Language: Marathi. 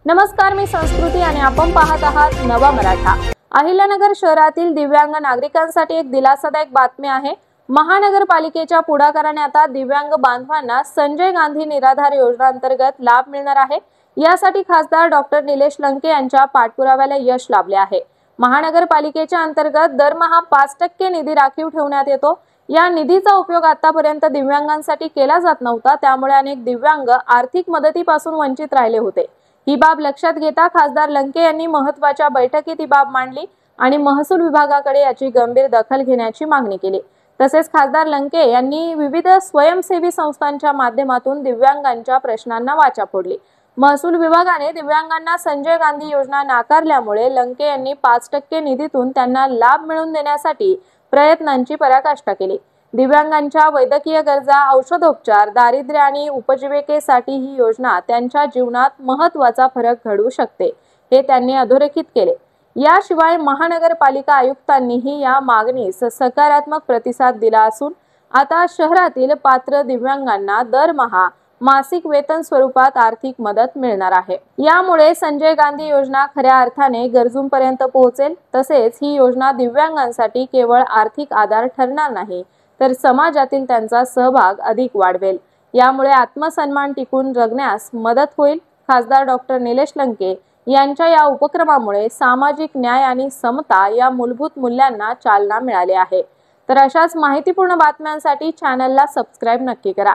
नमस्कार, मी संस्कृती आणि आपण पाहत आहात नवा मराठा। अहिल्यानगर शहरातील दिव्यांग नागरिकांसाठी एक दिलासादायक बातमी आहे। महानगरपालिकेच्या पुढाकाराने आता दिव्यांग बांधवांना संजय गांधी निराधार योजना अंतर्गत लाभ मिळणार आहे। यासाठी खासदार डॉक्टर निलेश लंके यांच्या पाठपुराव्याला यश लाभले आहे। महानगरपालिकेच्या अंतर्गत दरमहा 5% निधी राखीव ठेवण्यात येतो। या निधीचा उपयोग आतापर्यंत दिव्यांगांसाठी केला जात नव्हता, त्यामुळे अनेक दिव्यांग आर्थिक मदतीपासून वंचित राहिले होते। ही बाब लक्षात घेता खासदार लंके यांनी महत्त्वाच्या बैठकीत ही बाब मांडली आणि महसूल विभागाकडे याची गंभीर दखल घेण्याची मागणी केली। तसेच खासदार लंके यांनी विविध स्वयंसेवी संस्थांच्या माध्यमातून दिव्यांगांच्या प्रश्नांना वाचा फोडली। महसूल विभागाने दिव्यांगांना संजय गांधी योजना नाकारल्यामुळे लंके यांनी 5% निधीतून त्यांना लाभ मिळवून देण्यासाठी प्रयत्नांची पराकाष्ठा केली। दिव्यांगांच्या वैद्यकीय गरजा, औषधोपचार, दारिद्र्य आणि उपजीविकेसाठी ही योजना त्यांच्या जीवनात महत्त्वाचा फरक घडवू शकते, हे त्यांनी अधोरेखित केले। याशिवाय महानगरपालिका आयुक्तांनीही या मागणीस सकारात्मक प्रतिसाद दिला असून आता शहरातील पात्र दिव्यांगांना दरमहा मासिक वेतन स्वरूपात आर्थिक मदत मिळणार आहे। यामुळे संजय गांधी योजना खऱ्या अर्थाने गरजूंपर्यंत पोहोचेल। तसेच ही योजना दिव्यांगांसाठी केवळ आर्थिक आधार ठरणार नाही, तर समाजातील त्यांचा सहभाग अधिक वाढवेल। यामुळे आत्मसन्मान टिकून जगण्यास मदत होईल। खासदार डॉक्टर निलेश लंके यांच्या या उपक्रमामुळे सामाजिक न्याय आणि समता या मूलभूत मूल्यांना चालना मिळाली आहे। तर अशाच माहितीपूर्ण बातम्यांसाठी चॅनलला सबस्क्राइब नक्की करा।